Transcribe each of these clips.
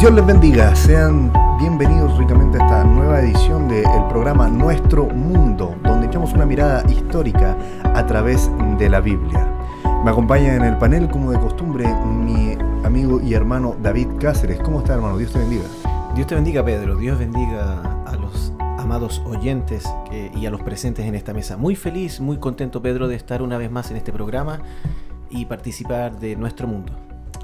Dios les bendiga, sean bienvenidos ricamente a esta nueva edición del programa Nuestro Mundo, donde echamos una mirada histórica a través de la Biblia. Me acompaña en el panel, como de costumbre, mi amigo y hermano David Cáceres. ¿Cómo está, hermano? Dios te bendiga. Dios te bendiga, Pedro. Dios bendiga a los amados oyentes y a los presentes en esta mesa. Muy feliz, muy contento, Pedro, de estar una vez más en este programa y participar de Nuestro Mundo.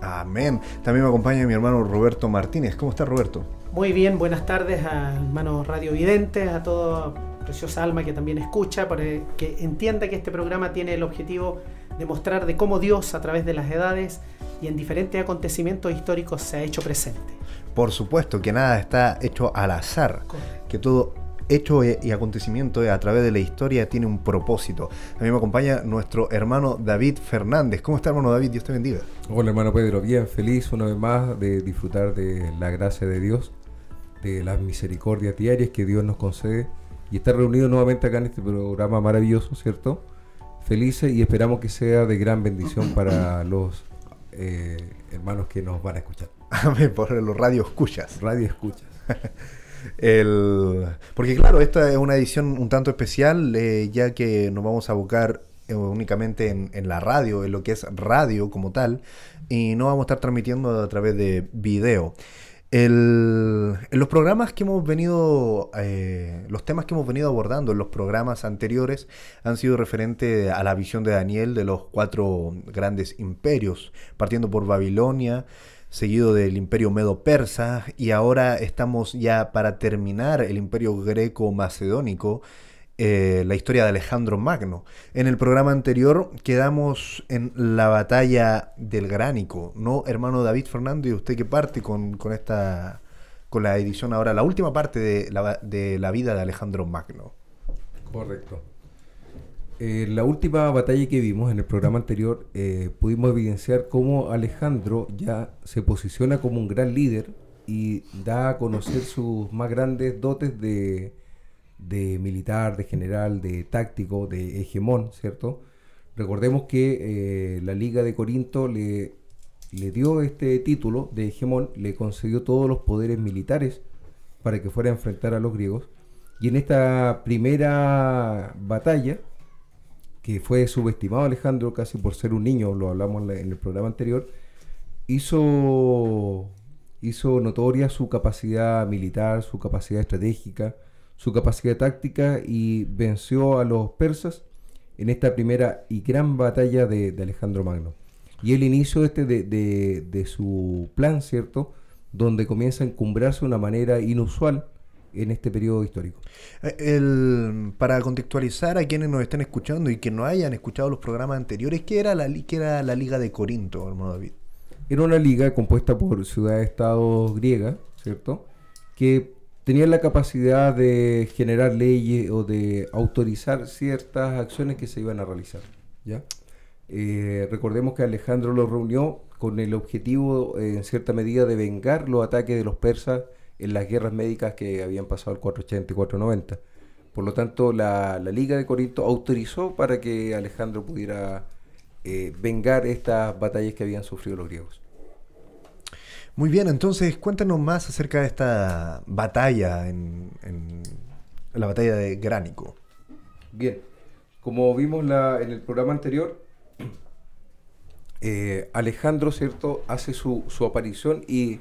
Amén. También me acompaña mi hermano Roberto Martínez. ¿Cómo está, Roberto? Muy bien, buenas tardes a hermanos radiovidentes, a toda preciosa alma que también escucha, para que entienda que este programa tiene el objetivo de mostrar de cómo Dios, a través de las edades y en diferentes acontecimientos históricos, se ha hecho presente. Por supuesto que nada está hecho al azar. Correcto. Que todo hecho y acontecimiento a través de la historia tiene un propósito. También me acompaña nuestro hermano David Fernández. ¿Cómo está, hermano David? Dios te bendiga. Hola, hermano Pedro. Bien, feliz una vez más de disfrutar de la gracia de Dios, de las misericordias diarias que Dios nos concede y estar reunidos nuevamente acá en este programa maravilloso, ¿cierto? Felices, y esperamos que sea de gran bendición para los hermanos que nos van a escuchar. Amén, por los radio escuchas. Radio escuchas. Porque claro, esta es una edición un tanto especial, ya que nos vamos a abocar únicamente en la radio, en lo que es radio como tal, y no vamos a estar transmitiendo a través de video. En los programas que hemos venido, los temas que hemos venido abordando en los programas anteriores han sido referentes a la visión de Daniel de los 4 grandes imperios, partiendo por Babilonia, seguido del imperio medo-persa, y ahora estamos ya para terminar el imperio greco-macedónico, la historia de Alejandro Magno. En el programa anterior quedamos en la batalla del Gránico, ¿no, hermano David Fernández? ¿Usted qué parte con la edición ahora, la última parte de la vida de Alejandro Magno? Correcto. La última batalla que vimos en el programa anterior, pudimos evidenciar cómo Alejandro ya se posiciona como un gran líder y da a conocer sus más grandes dotes de militar, de general, de táctico, de hegemón, ¿cierto? Recordemos que la Liga de Corinto le dio este título de hegemón, le concedió todos los poderes militares para que fuera a enfrentar a los griegos, y en esta primera batalla, que fue subestimado Alejandro casi por ser un niño, lo hablamos en el programa anterior, hizo notoria su capacidad militar, su capacidad estratégica, su capacidad táctica, y venció a los persas en esta primera y gran batalla de Alejandro Magno. Y el inicio de su plan, ¿cierto?, donde comienza a encumbrarse de una manera inusual en este periodo histórico. Para contextualizar a quienes nos estén escuchando y que no hayan escuchado los programas anteriores, ¿qué era la Liga de Corinto, hermano David? Era una liga compuesta por ciudades-estados griegas, ¿cierto?, que tenían la capacidad de generar leyes o de autorizar ciertas acciones que se iban a realizar, ¿ya? Recordemos que Alejandro los reunió con el objetivo, en cierta medida, de vengar los ataques de los persas en las guerras médicas que habían pasado el 480 y 490. Por lo tanto, la Liga de Corinto autorizó para que Alejandro pudiera vengar estas batallas que habían sufrido los griegos. Muy bien, entonces cuéntanos más acerca de esta batalla en la batalla de Gránico. Bien, como vimos en el programa anterior, Alejandro, ¿cierto?, hace su aparición, y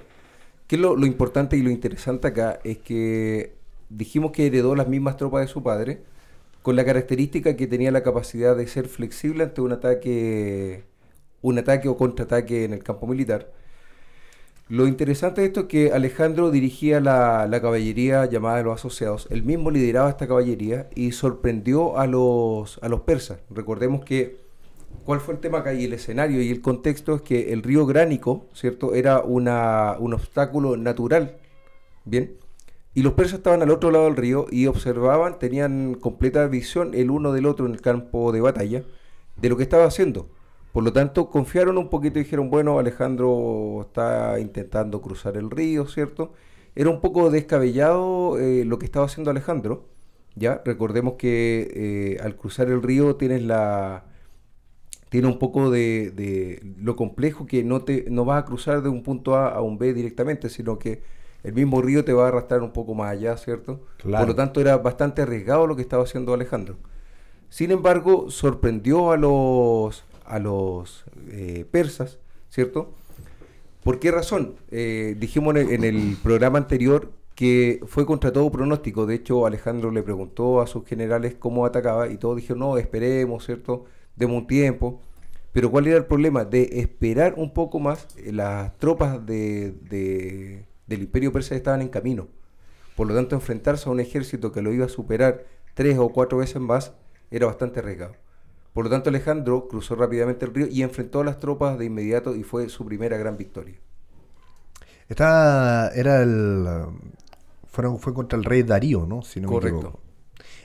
que lo importante y lo interesante acá es que dijimos que heredó las mismas tropas de su padre, con la característica que tenía la capacidad de ser flexible ante un ataque o contraataque en el campo militar. Lo interesante de esto es que Alejandro dirigía la caballería llamada de los asociados. Él mismo lideraba esta caballería y sorprendió a los persas. Recordemos que ¿cuál fue el tema acá y el escenario y el contexto? Es que el río Gránico, ¿cierto?, era un obstáculo natural, ¿bien? Y los persas estaban al otro lado del río y observaban, tenían completa visión el uno del otro en el campo de batalla de lo que estaba haciendo. Por lo tanto, confiaron un poquito y dijeron, bueno, Alejandro está intentando cruzar el río, ¿cierto? Era un poco descabellado lo que estaba haciendo Alejandro, ¿ya? Recordemos que al cruzar el río tienes tiene un poco de lo complejo que no vas a cruzar de un punto A a un B directamente, sino que el mismo río te va a arrastrar un poco más allá, ¿cierto? Claro. Por lo tanto, era bastante arriesgado lo que estaba haciendo Alejandro. Sin embargo, sorprendió a los persas, ¿cierto? ¿Por qué razón? Dijimos en el programa anterior que fue contra todo pronóstico. De hecho, Alejandro le preguntó a sus generales cómo atacaba y todos dijeron, no, esperemos, ¿cierto? Demos un tiempo. Pero ¿cuál era el problema? De esperar un poco más, las tropas del Imperio Persa estaban en camino. Por lo tanto, enfrentarse a un ejército que lo iba a superar 3 o 4 veces más era bastante arriesgado. Por lo tanto, Alejandro cruzó rápidamente el río y enfrentó a las tropas de inmediato y fue su primera gran victoria. Fue contra el rey Darío, ¿no? Si no me Correcto. equivoco.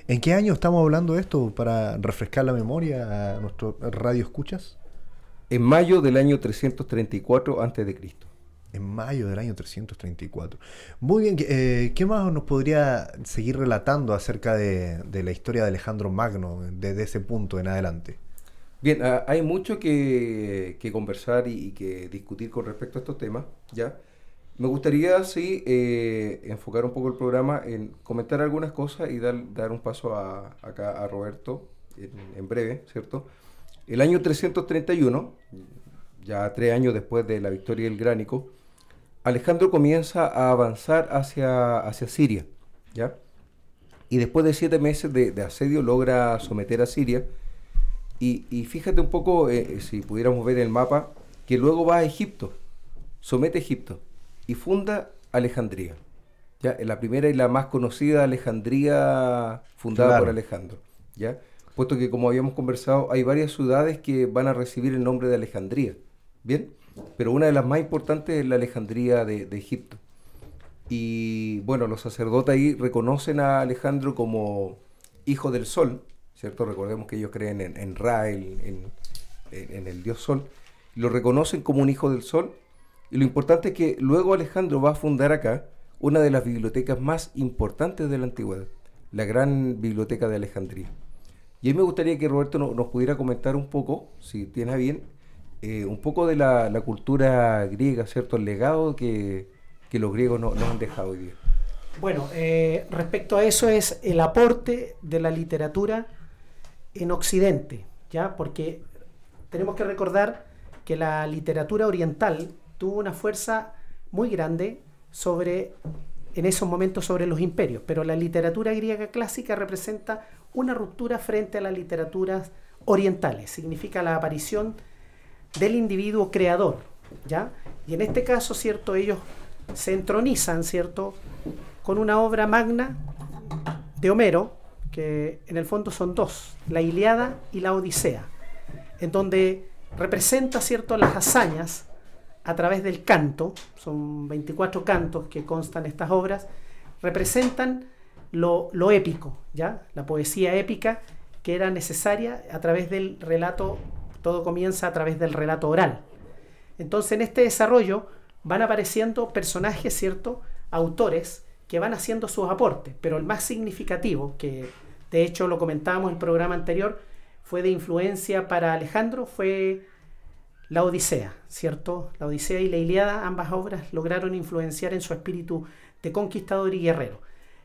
¿En qué año estamos hablando de esto para refrescar la memoria a nuestros radio escuchas? En mayo del año 334 a.C. En mayo del año 334. Muy bien, ¿qué más nos podría seguir relatando acerca de la historia de Alejandro Magno desde ese punto en adelante? Bien, hay mucho que conversar y que discutir con respecto a estos temas, ¿ya? Me gustaría, sí, enfocar un poco el programa en comentar algunas cosas y dar un paso acá a Roberto en breve, ¿cierto? El año 331, ya 3 años después de la victoria del Gránico, Alejandro comienza a avanzar hacia Siria, ¿ya? Y después de 7 meses de asedio logra someter a Siria. Y fíjate un poco, si pudiéramos ver el mapa, que luego va a Egipto, somete a Egipto y funda Alejandría, ¿ya? La primera y la más conocida Alejandría fundada Claro. por Alejandro, ¿ya? Puesto que, como habíamos conversado, hay varias ciudades que van a recibir el nombre de Alejandría, ¿bien? Pero una de las más importantes es la Alejandría de Egipto. Y bueno, los sacerdotes ahí reconocen a Alejandro como hijo del sol, ¿cierto? Recordemos que ellos creen en Ra, en el dios sol. Lo reconocen como un hijo del sol. Y lo importante es que luego Alejandro va a fundar acá una de las bibliotecas más importantes de la antigüedad, la gran biblioteca de Alejandría. Y ahí me gustaría que Roberto nos pudiera comentar un poco, si tiene a bien, un poco de la cultura griega, ¿cierto? El legado que los griegos nos han dejado hoy día. Bueno, respecto a eso es el aporte de la literatura en Occidente, ¿ya? Porque tenemos que recordar que la literatura oriental tuvo una fuerza muy grande en esos momentos sobre los imperios, pero la literatura griega clásica representa una ruptura frente a las literaturas orientales, significa la aparición del individuo creador, ¿ya? Y en este caso, ¿cierto? Ellos se entronizan, ¿cierto? Con una obra magna de Homero, que en el fondo son dos, la Ilíada y la Odisea, en donde representa, ¿cierto?, las hazañas a través del canto. Son 24 cantos que constan estas obras, representan lo épico, ¿ya? La poesía épica que era necesaria a través del relato. Todo comienza a través del relato oral. Entonces, en este desarrollo van apareciendo personajes, ¿cierto?, autores que van haciendo sus aportes, pero el más significativo, que de hecho lo comentábamos en el programa anterior, fue de influencia para Alejandro, fue la Odisea, ¿cierto? La Odisea y la Ilíada, ambas obras lograron influenciar en su espíritu de conquistador y guerrero.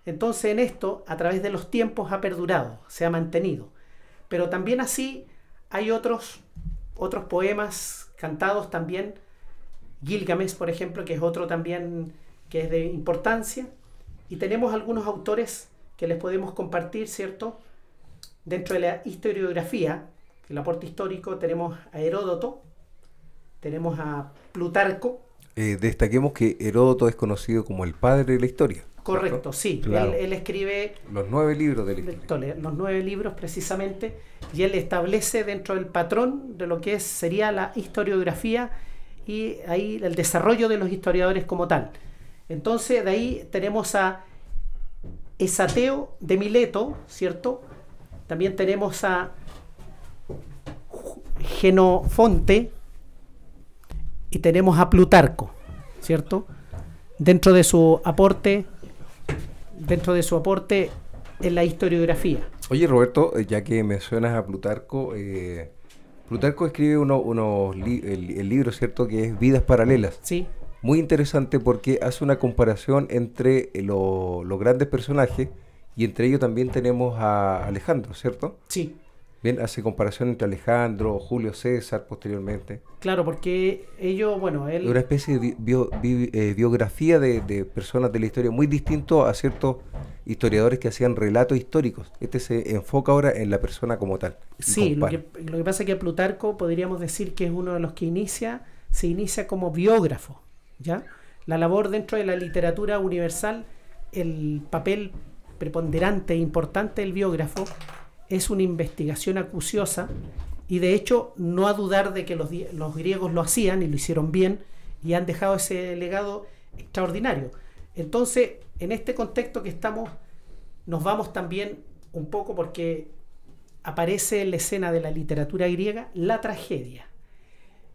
Entonces, en esto, a través de los tiempos ha perdurado, se ha mantenido. Pero también así hay otros poemas cantados también, Gilgamesh, por ejemplo, que es otro también que es de importancia, y tenemos algunos autores que les podemos compartir, ¿cierto? Dentro de la historiografía, el aporte histórico, tenemos a Heródoto, tenemos a Plutarco. Destaquemos que Heródoto es conocido como el padre de la historia. Correcto, sí. Claro. Él escribe Los 9 libros de la historia. los 9 libros precisamente, y él establece dentro del patrón de lo que sería la historiografía y ahí el desarrollo de los historiadores como tal. Entonces, de ahí tenemos a Esateo de Mileto, ¿cierto? También tenemos a Genofonte y tenemos a Plutarco, ¿cierto? Dentro de su aporte en la historiografía. Oye, Roberto, ya que mencionas a Plutarco, Plutarco escribe el libro, ¿cierto?, que es Vidas Paralelas. Sí. Muy interesante porque hace una comparación entre los grandes personajes y entre ellos también tenemos a Alejandro, ¿cierto? Sí. Bien, hace comparación entre Alejandro, Julio César posteriormente. Claro, porque ellos, bueno, él... Una especie de biografía de personas de la historia, muy distinto a ciertos historiadores que hacían relatos históricos. Este se enfoca ahora en la persona como tal. Sí, lo que pasa es que Plutarco podríamos decir que es uno de los que se inicia como biógrafo, ¿ya? La labor dentro de la literatura universal, el papel preponderante e importante del biógrafo es una investigación acuciosa, y de hecho no a dudar de que los griegos lo hacían y lo hicieron bien y han dejado ese legado extraordinario. Entonces, en este contexto que estamos, nos vamos también un poco porque aparece en la escena de la literatura griega la tragedia.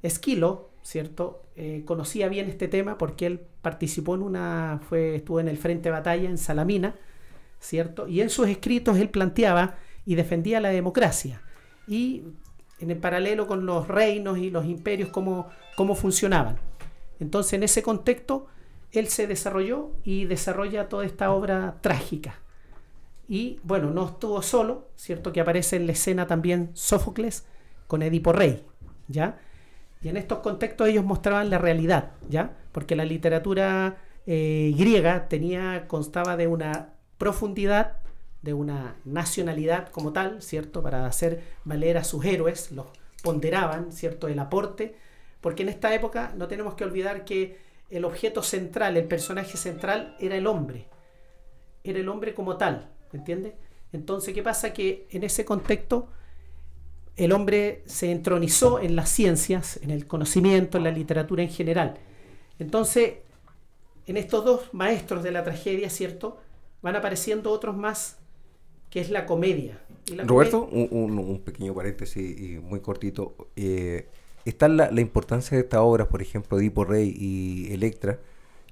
Esquilo, ¿cierto? Conocía bien este tema porque él participó estuvo en el frente de batalla en Salamina, ¿cierto? Y en sus escritos él planteaba y defendía la democracia, y en el paralelo con los reinos y los imperios cómo funcionaban. Entonces, en ese contexto él se desarrolló y desarrolla toda esta obra trágica. Y bueno, no estuvo solo, ¿cierto? Que aparece en la escena también Sófocles con Edipo Rey, ¿ya? Y en estos contextos ellos mostraban la realidad, ¿ya? Porque la literatura griega constaba de una profundidad, de una nacionalidad como tal, ¿cierto? Para hacer valer a sus héroes, los ponderaban, ¿cierto? El aporte, porque en esta época no tenemos que olvidar que el objeto central, el personaje central era el hombre como tal, ¿entiendes? Entonces, ¿qué pasa? Que en ese contexto el hombre se entronizó en las ciencias, en el conocimiento, en la literatura en general. Entonces, en estos dos maestros de la tragedia, ¿cierto?, van apareciendo otros más, que es la comedia. Roberto, un pequeño paréntesis y muy cortito. Está la importancia de estas obras, por ejemplo, Edipo Rey y Electra,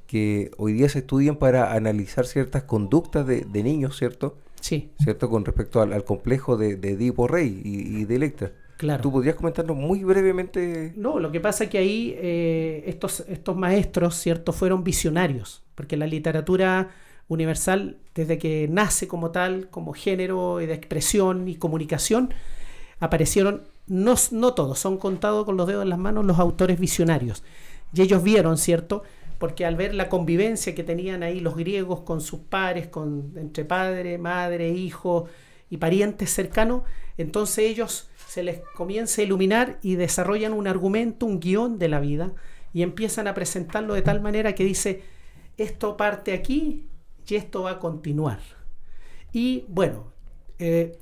que hoy día se estudian para analizar ciertas conductas de niños, ¿cierto? Sí. ¿Cierto? Con respecto al complejo de Edipo Rey y de Electra. Claro. ¿Tú podrías comentarnos muy brevemente? No, lo que pasa es que ahí estos maestros, ¿cierto?, fueron visionarios, porque la literatura universal, desde que nace como tal, como género de expresión y comunicación, aparecieron, no todos, son contados con los dedos en las manos los autores visionarios. Y ellos vieron, ¿cierto?, porque al ver la convivencia que tenían ahí los griegos con sus pares, entre padre, madre, hijo y parientes cercanos, entonces ellos se les comienza a iluminar y desarrollan un argumento, un guión de la vida, y empiezan a presentarlo de tal manera que dice, esto parte aquí y esto va a continuar. Y bueno,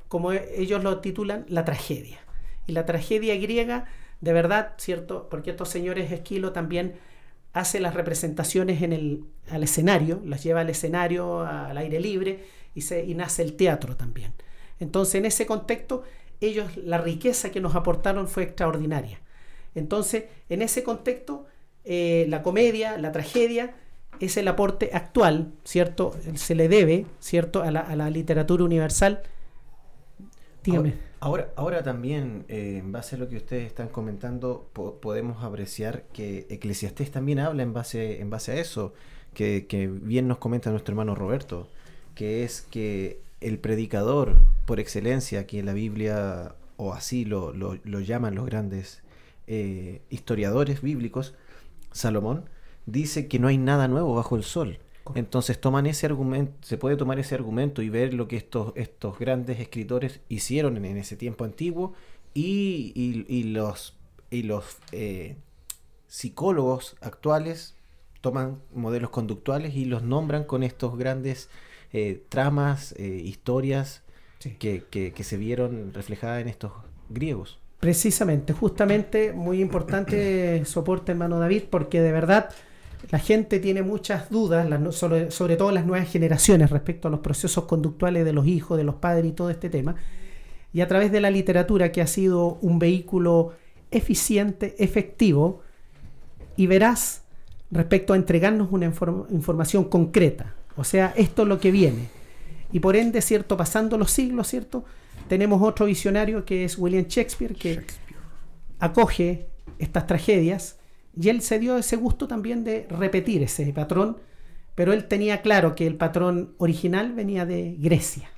como ellos lo titulan, la tragedia. Y la tragedia griega, de verdad, ¿cierto? Porque estos señores, Esquilo también hace las representaciones al escenario, las lleva al escenario, al aire libre, y nace el teatro también. Entonces, en ese contexto, ellos, la riqueza que nos aportaron fue extraordinaria. Entonces, en ese contexto, la comedia, la tragedia, es el aporte actual, ¿cierto? Se le debe, ¿cierto?, a la literatura universal. Dígame. Ahora también, en base a lo que ustedes están comentando, podemos apreciar que Eclesiastés también habla en base a eso, que bien nos comenta nuestro hermano Roberto, que es que el predicador por excelencia, que en la Biblia, o así lo llaman los grandes historiadores bíblicos, Salomón, dice que no hay nada nuevo bajo el sol. Entonces toman ese argumento, se puede tomar ese argumento y ver lo que estos grandes escritores hicieron en ese tiempo antiguo, y los psicólogos actuales toman modelos conductuales y los nombran con estos grandes tramas, historias, sí, que se vieron reflejadas en estos griegos. Precisamente, justamente, muy importante soporte, hermano David, porque de verdad la gente tiene muchas dudas, sobre todo las nuevas generaciones, respecto a los procesos conductuales de los hijos, de los padres y todo este tema. Y a través de la literatura, que ha sido un vehículo eficiente, efectivo y veraz respecto a entregarnos una información concreta. O sea, esto es lo que viene. Y por ende, ¿cierto?, pasando los siglos, ¿cierto?, tenemos otro visionario que es William Shakespeare, que acoge estas tragedias y él se dio ese gusto también de repetir ese patrón, pero él tenía claro que el patrón original venía de Grecia.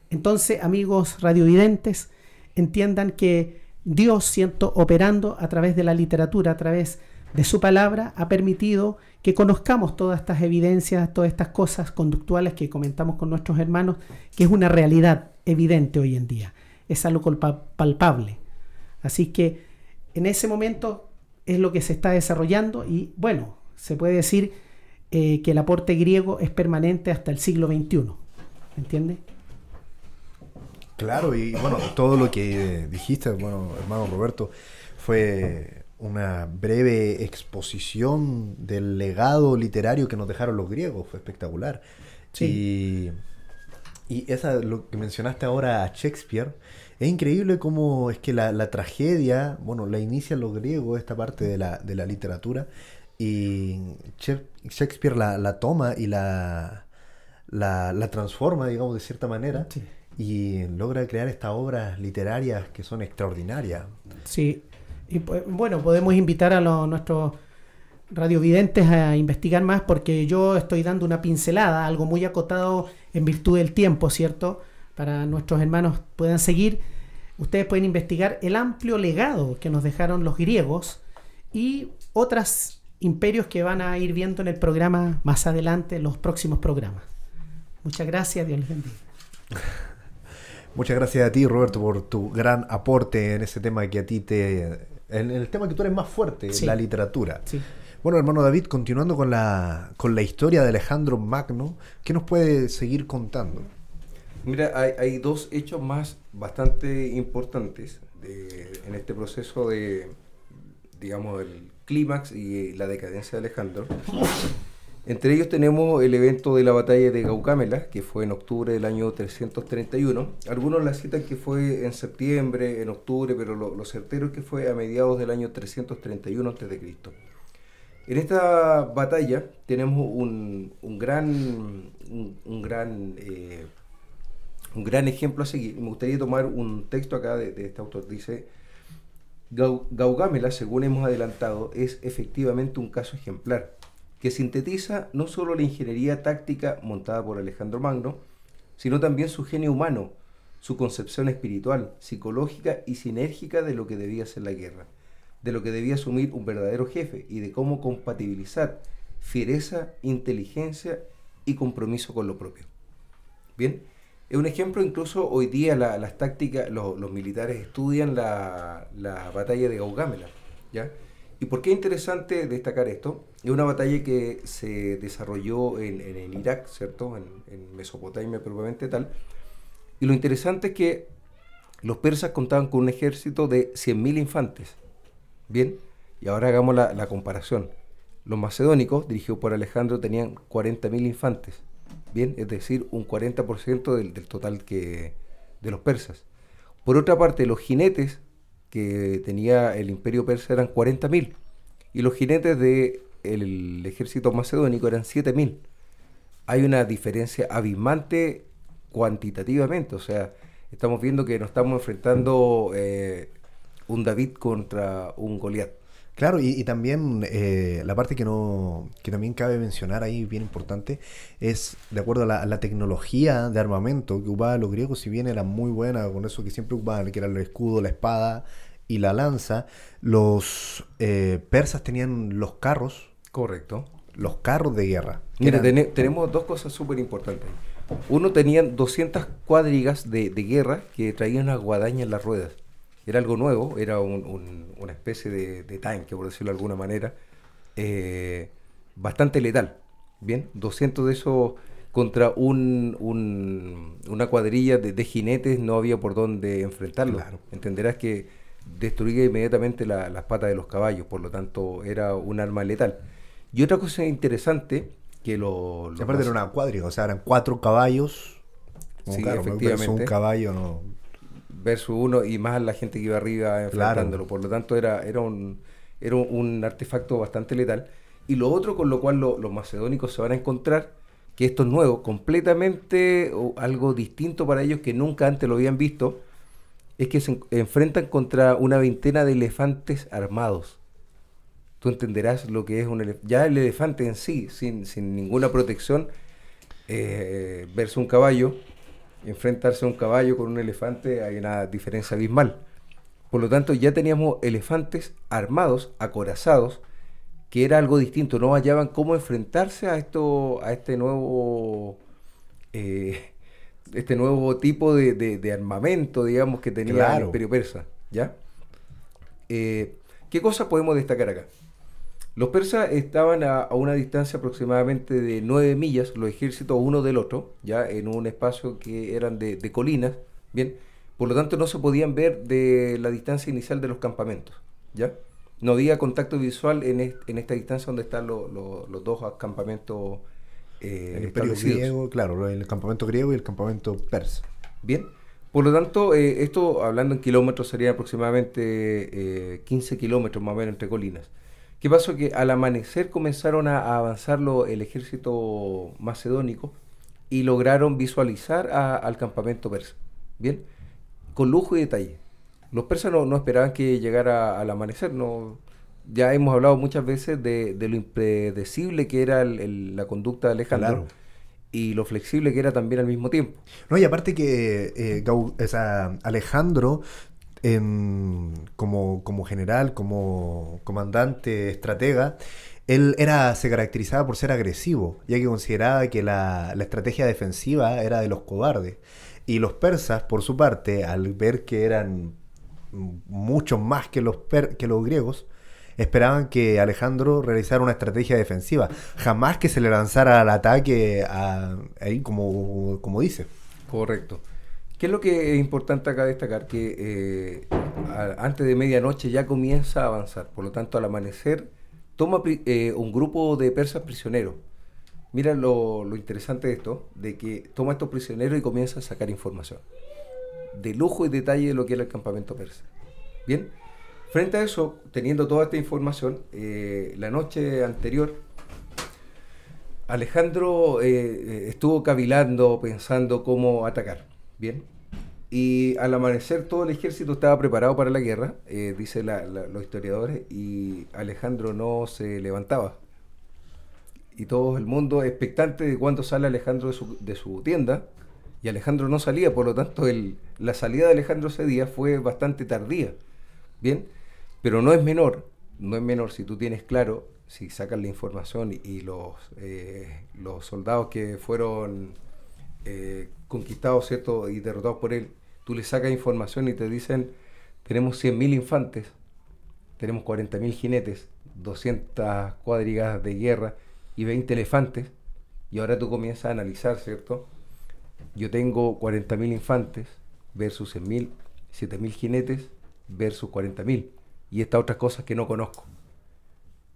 Entonces, amigos radiovidentes, entiendan que Dios, siento, operando a través de la literatura, a través de su palabra, ha permitido que conozcamos todas estas evidencias, todas estas cosas conductuales que comentamos con nuestros hermanos, que es una realidad evidente hoy en día, es algo palpable. Así que en ese momento es lo que se está desarrollando y bueno, se puede decir que el aporte griego es permanente hasta el siglo XXI, ¿me entiende? Claro, y bueno, todo lo que dijiste, bueno, hermano Roberto, fue una breve exposición del legado literario que nos dejaron los griegos, fue espectacular. Sí. Y esa, lo que mencionaste ahora a Shakespeare, es increíble cómo es que la tragedia, bueno, la inician los griegos, esta parte de la literatura, y Shakespeare la toma y la transforma, digamos, de cierta manera. Sí. Y logra crear estas obras literarias que son extraordinarias. Sí, y bueno, podemos invitar a nuestros radiovidentes a investigar más, porque yo estoy dando una pincelada, algo muy acotado en virtud del tiempo, ¿cierto? Para nuestros hermanos puedan seguir. Ustedes pueden investigar el amplio legado que nos dejaron los griegos y otros imperios que van a ir viendo en el programa más adelante, en los próximos programas. Muchas gracias, Dios les bendiga. Muchas gracias a ti, Roberto, por tu gran aporte en ese tema que a ti en el tema que tú eres más fuerte, sí, la literatura. Sí. Bueno, hermano David, continuando con la historia de Alejandro Magno, ¿qué nos puede seguir contando? Mira, hay dos hechos más bastante importantes en este proceso de, digamos, el clímax y la decadencia de Alejandro. Entre ellos tenemos el evento de la batalla de Gaugamela, que fue en octubre del año 331. Algunos la citan que fue en septiembre, en octubre, pero lo certero es que fue a mediados del año 331 a.C. En esta batalla tenemos un gran ejemplo a seguir. Me gustaría tomar un texto acá de este autor. Dice: Gaugamela, según hemos adelantado, es efectivamente un caso ejemplar, que sintetiza no solo la ingeniería táctica montada por Alejandro Magno, sino también su genio humano, su concepción espiritual, psicológica y sinérgica de lo que debía ser la guerra, de lo que debía asumir un verdadero jefe y de cómo compatibilizar fiereza, inteligencia y compromiso con lo propio. Bien, es un ejemplo. Incluso hoy día las tácticas, los militares estudian la batalla de Gaugamela, ¿ya? ¿Y por qué es interesante destacar esto? Es una batalla que se desarrolló en Irak, ¿cierto? En Mesopotamia propiamente tal. Y lo interesante es que los persas contaban con un ejército de 100.000 infantes. Bien, y ahora hagamos la comparación. Los macedónicos, dirigidos por Alejandro, tenían 40.000 infantes. Bien, es decir, un 40% del total de los persas. Por otra parte, los jinetes que tenía el imperio persa eran 40.000 y los jinetes del ejército macedónico eran 7.000. Hay una diferencia abismante cuantitativamente, o sea, estamos viendo que nos estamos enfrentando un David contra un Goliat. Claro, y también la parte que también cabe mencionar ahí, bien importante, es de acuerdo a la tecnología de armamento que ocupaban los griegos. Si bien era muy buena con eso que siempre ocupaban, que era el escudo, la espada y la lanza, los persas tenían los carros. Correcto. Los carros de guerra. Mira, tenemos dos cosas súper importantes. Uno, tenían 200 cuadrigas de guerra que traían una guadaña en las ruedas. Era algo nuevo, era una especie de tanque, por decirlo de alguna manera, bastante letal. Bien, 200 de esos contra una cuadrilla de jinetes, no había por dónde enfrentarlo. Claro. Entenderás que destruía inmediatamente las patas de los caballos, por lo tanto era un arma letal. Y otra cosa interesante, que aparte era una cuadriga, o sea, eran 4 caballos. Sí, claro, efectivamente. Un caballo no... versus uno, y más la gente que iba arriba enfrentándolo. Claro. Por lo tanto era un artefacto bastante letal. Y lo otro con lo cual los macedónicos se van a encontrar, que esto es nuevo, completamente algo distinto para ellos, que nunca antes lo habían visto, es que se enfrentan contra una veintena de elefantes armados. Tú entenderás lo que es un elefante. Ya el elefante en sí, sin ninguna protección, versus un caballo, enfrentarse a un caballo con un elefante, hay una diferencia abismal. Por lo tanto, ya teníamos elefantes armados, acorazados, que era algo distinto. No hallaban cómo enfrentarse a este nuevo tipo de armamento, digamos, que tenía Claro. el Imperio Persa. ¿Ya? ¿Qué cosas podemos destacar acá? Los persas estaban a una distancia aproximadamente de 9 millas, los ejércitos uno del otro, ya en un espacio que eran de colinas, ¿bien? Por lo tanto, no se podían ver de la distancia inicial de los campamentos, ¿ya? No había contacto visual en esta distancia donde están los dos campamentos El imperio establecidos. griego, claro, el campamento griego y el campamento persa. Bien, por lo tanto, esto hablando en kilómetros sería aproximadamente 15 kilómetros más o menos entre colinas. ¿Qué pasó? Que al amanecer comenzaron a avanzar el ejército macedónico y lograron visualizar al campamento persa. Bien, con lujo y detalle. Los persas no esperaban que llegara al amanecer. No, ya hemos hablado muchas veces de lo impredecible que era la conducta de Alejandro. Claro. Y lo flexible que era también al mismo tiempo. No, y aparte que Alejandro, como general, como comandante, estratega, él se caracterizaba por ser agresivo, ya que consideraba que la estrategia defensiva era de los cobardes. Y los persas, por su parte, al ver que eran mucho más que los griegos, esperaban que Alejandro realizara una estrategia defensiva, jamás que se le lanzara al ataque ahí como dice. Correcto. ¿Qué es lo que es importante acá destacar? Que antes de medianoche ya comienza a avanzar, por lo tanto al amanecer toma un grupo de persas prisioneros. Mira lo interesante de esto, de que toma estos prisioneros y comienza a sacar información de lujo y detalle de lo que era el campamento persa. Bien, frente a eso, teniendo toda esta información, la noche anterior, Alejandro estuvo cavilando, pensando cómo atacar. Bien, y al amanecer todo el ejército estaba preparado para la guerra, dicen los historiadores, y Alejandro no se levantaba. Y todo el mundo expectante de cuándo sale Alejandro de su tienda, y Alejandro no salía, por lo tanto la salida de Alejandro ese día fue bastante tardía. Bien, pero no es menor si tú tienes claro, si sacas la información y los soldados que fueron conquistados, ¿cierto?, y derrotados por él, tú le sacas información y te dicen, tenemos 100.000 infantes, tenemos 40.000 jinetes, 200 cuadrigas de guerra y 20 elefantes, y ahora tú comienzas a analizar, ¿cierto? Yo tengo 40.000 infantes versus 100.000, 7.000 jinetes versus 40.000, y estas otras cosas que no conozco.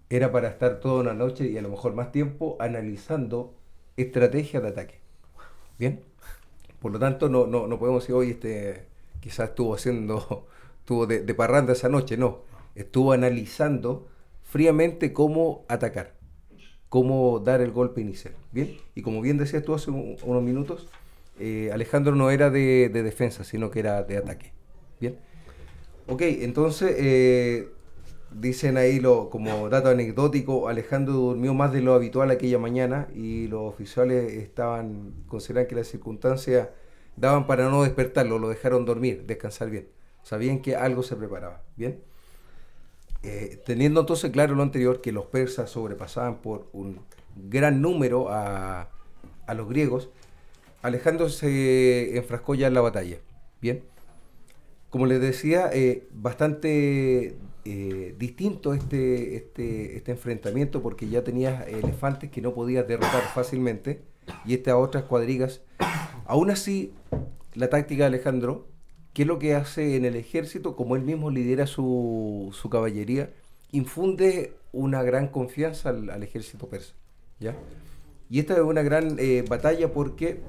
Era para estar toda una noche y a lo mejor más tiempo analizando estrategias de ataque. Bien, por lo tanto no podemos decir, hoy quizás estuvo de parranda esa noche. No, estuvo analizando fríamente cómo atacar, cómo dar el golpe inicial. Bien, y como bien decías tú hace unos minutos, Alejandro no era de defensa, sino que era de ataque. Bien, ok, entonces dicen ahí como dato anecdótico, Alejandro durmió más de lo habitual aquella mañana y los oficiales consideraban que las circunstancias daban para no despertarlo, lo dejaron dormir, descansar bien. Sabían que algo se preparaba. Bien, teniendo entonces claro lo anterior, que los persas sobrepasaban por un gran número a los griegos, Alejandro se enfrascó ya en la batalla. Bien, como les decía, bastante distinto este enfrentamiento, porque ya tenías elefantes que no podías derrotar fácilmente y estas otras cuadrigas. Aún así, la táctica de Alejandro, ¿qué es lo que hace en el ejército? Como él mismo lidera su caballería, infunde una gran confianza al ejército persa, ¿ya? Y esta es una gran batalla porque,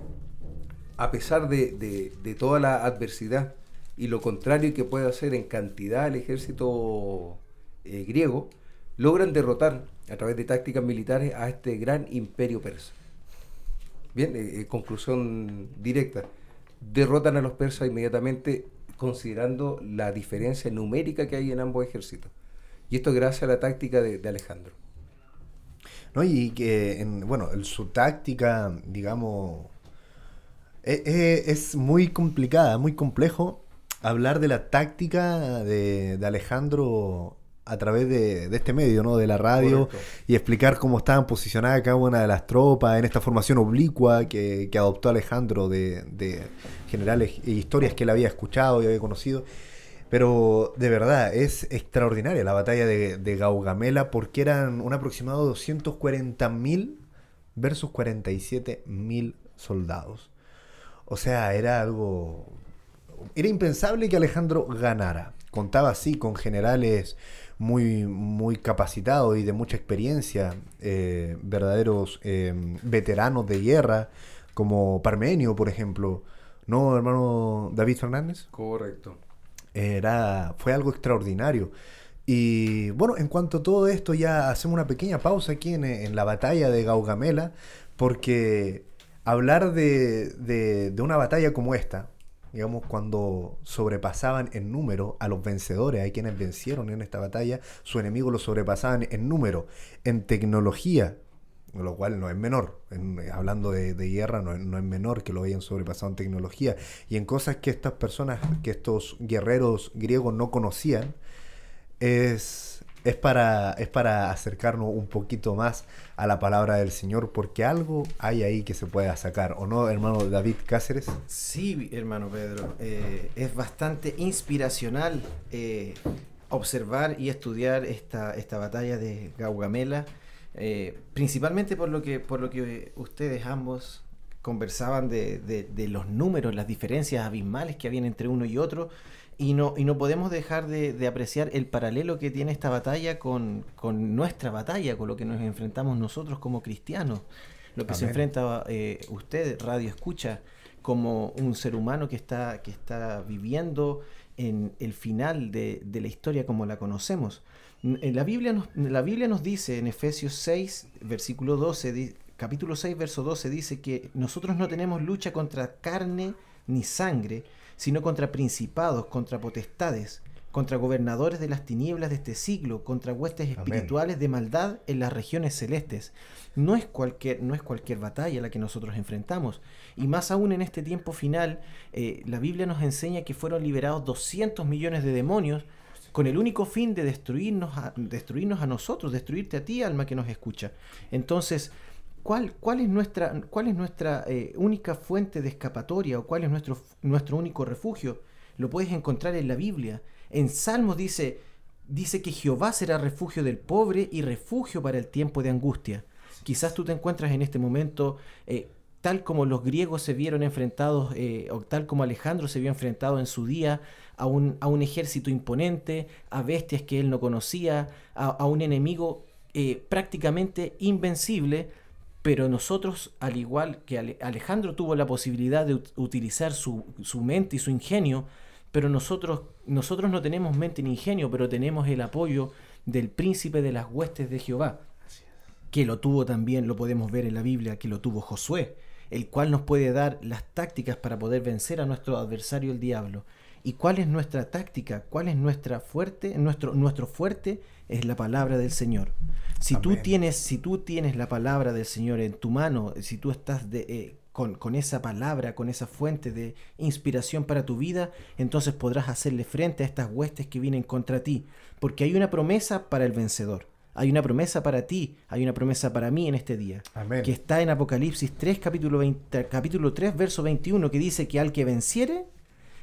a pesar de toda la adversidad y lo contrario que puede hacer en cantidad el ejército griego, logran derrotar a través de tácticas militares a este gran imperio persa. Bien, conclusión directa. Derrotan a los persas inmediatamente, considerando la diferencia numérica que hay en ambos ejércitos. Y esto gracias a la táctica de Alejandro. ¿No? Y que, bueno, su táctica, digamos, es muy complicada, muy complejo hablar de la táctica de Alejandro a través de este medio, ¿no? De la radio. Correcto. Y explicar cómo estaban posicionadas cada una de las tropas en esta formación oblicua que adoptó Alejandro de generales e historias que él había escuchado y había conocido. Pero de verdad es extraordinaria la batalla de Gaugamela, porque eran un aproximado de 240.000 versus 47.000 soldados. O sea, era impensable que Alejandro ganara. Contaba así con generales muy capacitados y de mucha experiencia, verdaderos veteranos de guerra, como Parmenio, por ejemplo, ¿no, hermano David Fernández? Correcto. Fue algo extraordinario. Y bueno, en cuanto a todo esto, ya hacemos una pequeña pausa aquí en la batalla de Gaugamela, porque hablar de una batalla como esta, digamos, cuando sobrepasaban en número a los vencedores, hay quienes vencieron en esta batalla, su enemigo los sobrepasaban en número, en tecnología, lo cual no es menor, hablando de guerra no es menor que lo hayan sobrepasado en tecnología, y en cosas que estos guerreros griegos no conocían. Es para acercarnos un poquito más a la palabra del Señor, porque algo hay ahí que se pueda sacar, ¿o no, hermano David Cáceres? Sí, hermano Pedro, es bastante inspiracional observar y estudiar esta batalla de Gaugamela, principalmente por lo que ustedes ambos conversaban de los números, las diferencias abismales que habían entre uno y otro. Y no podemos dejar de apreciar el paralelo que tiene esta batalla con nuestra batalla, con lo que nos enfrentamos nosotros como cristianos. Lo que Amén. Se enfrenta usted, Radio Escucha, como un ser humano que está viviendo en el final de la historia como la conocemos. La Biblia nos dice en Efesios 6, versículo 12, capítulo 6, verso 12, dice que nosotros no tenemos lucha contra carne ni sangre, sino contra principados, contra potestades, contra gobernadores de las tinieblas de este siglo, contra huestes espirituales Amén. De maldad en las regiones celestes. No es cualquier batalla la que nosotros enfrentamos. Y más aún en este tiempo final, la Biblia nos enseña que fueron liberados 200 millones de demonios con el único fin de destruirnos a nosotros, destruirte a ti, alma que nos escucha. Entonces, ¿cuál es nuestra única fuente de escapatoria, o cuál es nuestro único refugio? Lo puedes encontrar en la Biblia. En Salmos dice que Jehová será refugio del pobre y refugio para el tiempo de angustia. Quizás tú te encuentras en este momento, tal como los griegos se vieron enfrentados, o tal como Alejandro se vio enfrentado en su día a un ejército imponente, a bestias que él no conocía, a un enemigo prácticamente invencible. Pero nosotros, al igual que Alejandro tuvo la posibilidad de utilizar su mente y su ingenio, pero nosotros no tenemos mente ni ingenio, pero tenemos el apoyo del príncipe de las huestes de Jehová, que lo tuvo también, lo podemos ver en la Biblia, que lo tuvo Josué, el cual nos puede dar las tácticas para poder vencer a nuestro adversario el diablo. ¿Y cuál es nuestra táctica? ¿Cuál es nuestra fuerte? Nuestro fuerte es la palabra del Señor. Si tú tienes la palabra del Señor en tu mano, si tú estás con esa palabra, con esa fuente de inspiración para tu vida, entonces podrás hacerle frente a estas huestes que vienen contra ti, porque hay una promesa para el vencedor. Hay una promesa para ti, hay una promesa para mí en este día. Amén. Que está en Apocalipsis 3, capítulo 3, verso 21, que dice que al que venciere,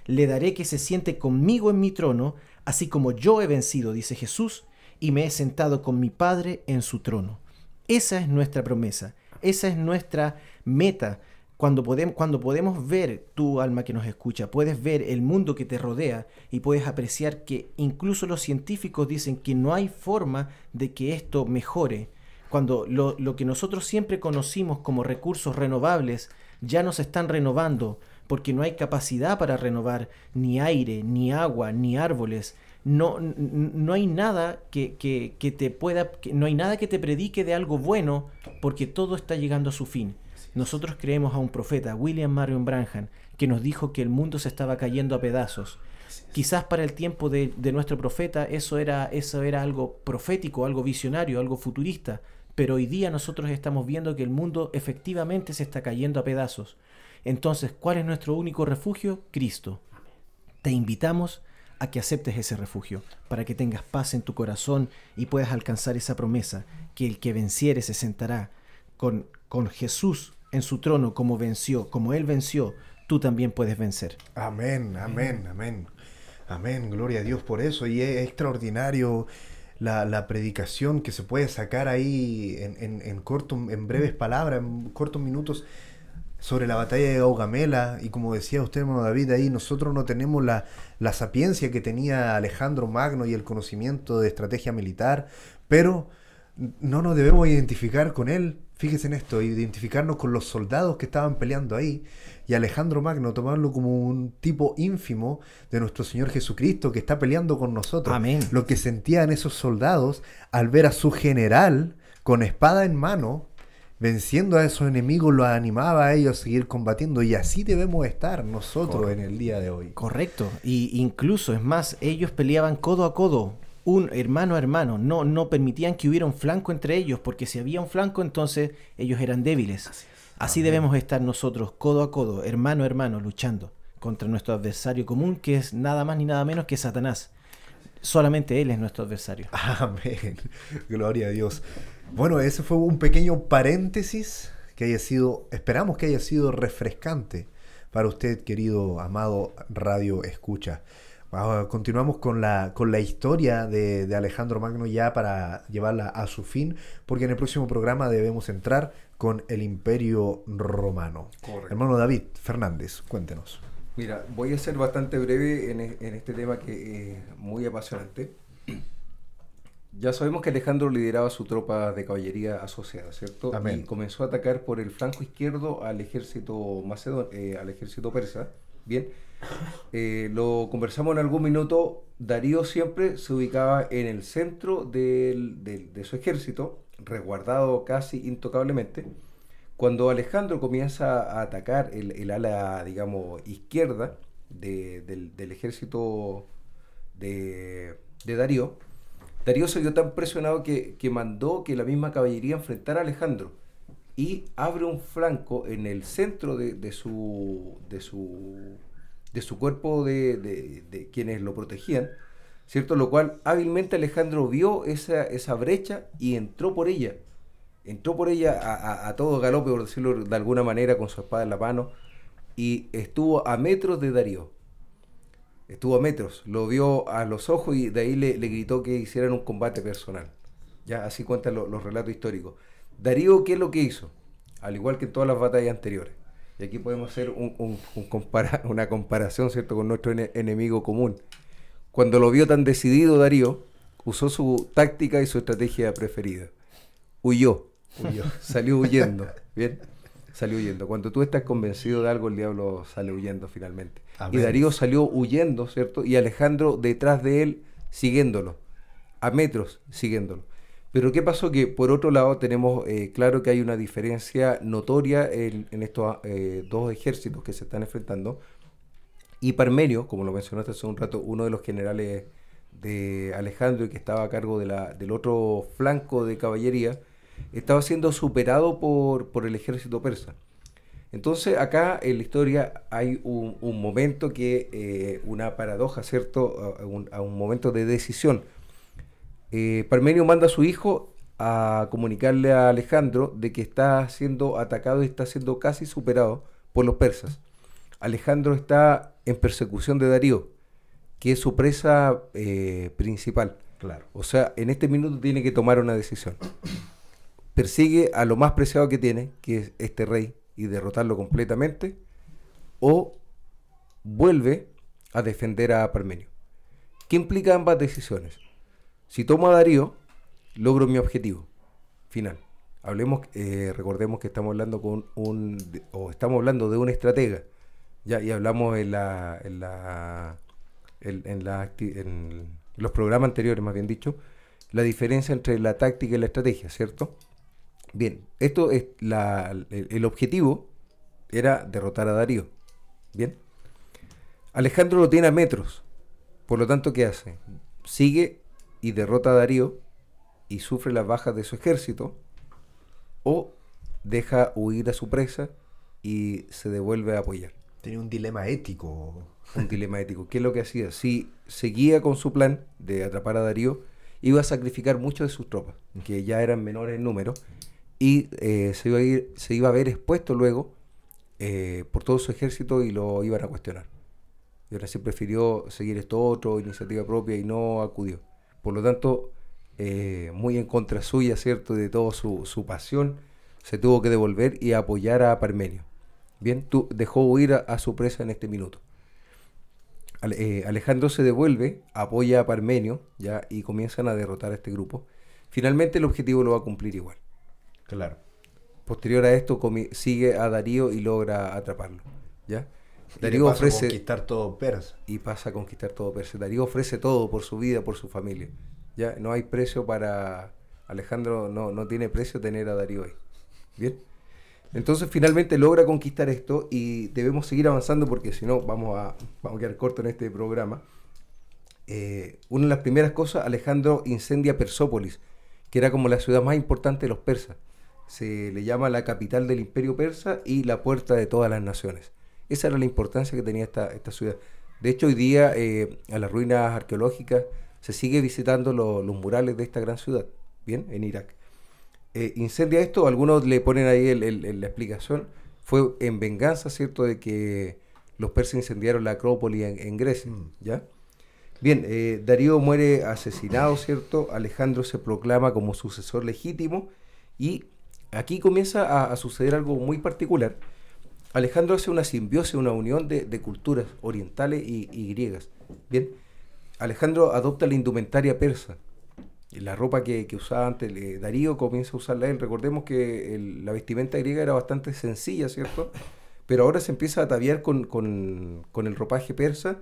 le daré que se siente conmigo en mi trono, así como yo he vencido, dice Jesús, y me he sentado con mi Padre en su trono. Esa es nuestra promesa, esa es nuestra meta. Cuando podemos ver, tu alma que nos escucha, puedes ver el mundo que te rodea y puedes apreciar que incluso los científicos dicen que no hay forma de que esto mejore. Cuando lo que nosotros siempre conocimos como recursos renovables ya no se están renovando, porque no hay capacidad para renovar ni aire, ni agua, ni árboles. No hay nada no hay nada que te predique de algo bueno, porque todo está llegando a su fin. Nosotros creemos a un profeta, William Marion Branham, que nos dijo que el mundo se estaba cayendo a pedazos. Quizás para el tiempo de nuestro profeta eso era algo profético, algo visionario, algo futurista, pero hoy día nosotros estamos viendo que el mundo efectivamente se está cayendo a pedazos. Entonces, ¿cuál es nuestro único refugio? Cristo. Te invitamos a que aceptes ese refugio, para que tengas paz en tu corazón y puedas alcanzar esa promesa, que el que venciere se sentará con Jesús en su trono, como Él venció, tú también puedes vencer. Amén, amén, amén. Amén, gloria a Dios por eso. Y es extraordinario la predicación que se puede sacar ahí en breves palabras, en cortos minutos, sobre la batalla de Gaugamela. Y como decía usted, hermano David, ahí nosotros no tenemos la sapiencia que tenía Alejandro Magno y el conocimiento de estrategia militar, pero no nos debemos identificar con él. Fíjense en esto, identificarnos con los soldados que estaban peleando ahí, y Alejandro Magno tomarlo como un tipo ínfimo de nuestro Señor Jesucristo que está peleando con nosotros. Amén. Lo que sentían esos soldados al ver a su general con espada en mano venciendo a esos enemigos, los animaba a ellos a seguir combatiendo, y así debemos estar nosotros en el día de hoy. Correcto, y incluso es más, ellos peleaban codo a codo, un hermano a hermano, no permitían que hubiera un flanco entre ellos, porque si había un flanco entonces ellos eran débiles. Así debemos estar nosotros, codo a codo, hermano a hermano, luchando contra nuestro adversario común, que es nada más ni nada menos que Satanás. Solamente él es nuestro adversario. Amén. Gloria a Dios. Bueno, ese fue un pequeño paréntesis que esperamos que haya sido refrescante para usted, querido, amado Radio Escucha. Continuamos con la historia de Alejandro Magno, ya para llevarla a su fin, porque en el próximo programa debemos entrar con el Imperio Romano. Correcto. Hermano David Fernández, cuéntenos. Mira, voy a ser bastante breve en este tema que es muy apasionante. Ya sabemos que Alejandro lideraba su tropa de caballería asociada, ¿cierto? Amén. Y comenzó a atacar por el flanco izquierdo al ejército al ejército persa. Bien, lo conversamos en algún minuto. Darío siempre se ubicaba en el centro de su ejército, resguardado casi intocablemente. Cuando Alejandro comienza a atacar el ala, digamos, izquierda del ejército de Darío, Darío se vio tan presionado que mandó que la misma caballería enfrentara a Alejandro y abre un flanco en el centro de su cuerpo de quienes lo protegían, ¿cierto? Lo cual hábilmente Alejandro vio esa brecha y entró por ella. Entró por ella a todo galope, por decirlo de alguna manera, con su espada en la mano, y estuvo a metros de Darío. Estuvo a metros, lo vio a los ojos y de ahí le gritó que hicieran un combate personal. Ya, así cuentan los relatos históricos. Darío, ¿qué es lo que hizo? Al igual que en todas las batallas anteriores. Y aquí podemos hacer una comparación, ¿cierto?, con nuestro enemigo común. Cuando lo vio tan decidido, Darío usó su táctica y su estrategia preferida. Huyó. Salió huyendo. Bien, salió huyendo. Cuando tú estás convencido de algo, el diablo sale huyendo finalmente. Amén. Y Darío salió huyendo, ¿cierto? Y Alejandro detrás de él, siguiéndolo, a metros siguiéndolo. Pero ¿qué pasó? Que por otro lado tenemos claro que hay una diferencia notoria en estos dos ejércitos que se están enfrentando. Y Parmenio, como lo mencionaste hace un rato, uno de los generales de Alejandro y que estaba a cargo del otro flanco de caballería, estaba siendo superado por el ejército persa. Entonces acá en la historia hay un momento que, una paradoja, ¿cierto? A un momento de decisión. Parmenio manda a su hijo a comunicarle a Alejandro de que está siendo atacado y está siendo casi superado por los persas. Alejandro está en persecución de Darío, que es su presa principal. Claro. O sea, en este minuto tiene que tomar una decisión. Persigue a lo más preciado que tiene, que es este rey, y derrotarlo completamente, o vuelve a defender a Parmenio. ¿Qué implica ambas decisiones? Si tomo a Darío, logro mi objetivo final. Recordemos que estamos hablando estamos hablando de un estratega. Ya, y hablamos en los programas anteriores, más bien dicho, la diferencia entre la táctica y la estrategia, ¿cierto? Bien, esto es el objetivo era derrotar a Darío. Bien. Alejandro lo tiene a metros, Por lo tanto, ¿qué hace? Sigue y derrota a Darío y sufre las bajas de su ejército, o deja huir a su presa y se devuelve a apoyar. Tenía un dilema ético. Un dilema ético. ¿Qué es lo que hacía? Si seguía con su plan de atrapar a Darío, iba a sacrificar muchas de sus tropas, que ya eran menores en número, y se iba a ver expuesto luego por todo su ejército y lo iban a cuestionar. Y ahora sí prefirió seguir esto otro, iniciativa propia, y no acudió. Por lo tanto, muy en contra suya, ¿cierto?, de toda su pasión, se tuvo que devolver y apoyar a Parmenio. Bien, dejó huir a su presa en este minuto. Alejandro se devuelve, apoya a Parmenio, ¿ya? Y comienzan a derrotar a este grupo. Finalmente el objetivo lo va a cumplir igual. Claro. Posterior a esto sigue a Darío y logra atraparlo, ¿ya? Darío ofrece conquistar todo Persia. Y pasa a conquistar todo Persia. Darío ofrece todo por su vida, por su familia. ¿Ya? No hay precio para Alejandro, no tiene precio tener a Darío ahí. Bien. Entonces finalmente logra conquistar esto, y debemos seguir avanzando porque si no vamos a quedar cortos en este programa. Una de las primeras cosas, Alejandro incendia Persópolis, que era como la ciudad más importante de los persas. Se le llama la capital del imperio persa y la puerta de todas las naciones. Esa era la importancia que tenía esta ciudad. De hecho, hoy día a las ruinas arqueológicas se sigue visitando los murales de esta gran ciudad, bien, en Irak. Incendia esto, algunos le ponen ahí la explicación, fue en venganza, ¿cierto?, de que los persas incendiaron la Acrópolis en Grecia, ¿ya? Bien, Darío muere asesinado, ¿cierto? Alejandro se proclama como sucesor legítimo, y aquí comienza a suceder algo muy particular. Alejandro hace una simbiosis, una unión de culturas orientales y griegas. Bien, Alejandro adopta la indumentaria persa, la ropa que usaba antes. Darío comienza a usarla él. Recordemos que la vestimenta griega era bastante sencilla, ¿cierto? Pero ahora se empieza a ataviar con el ropaje persa,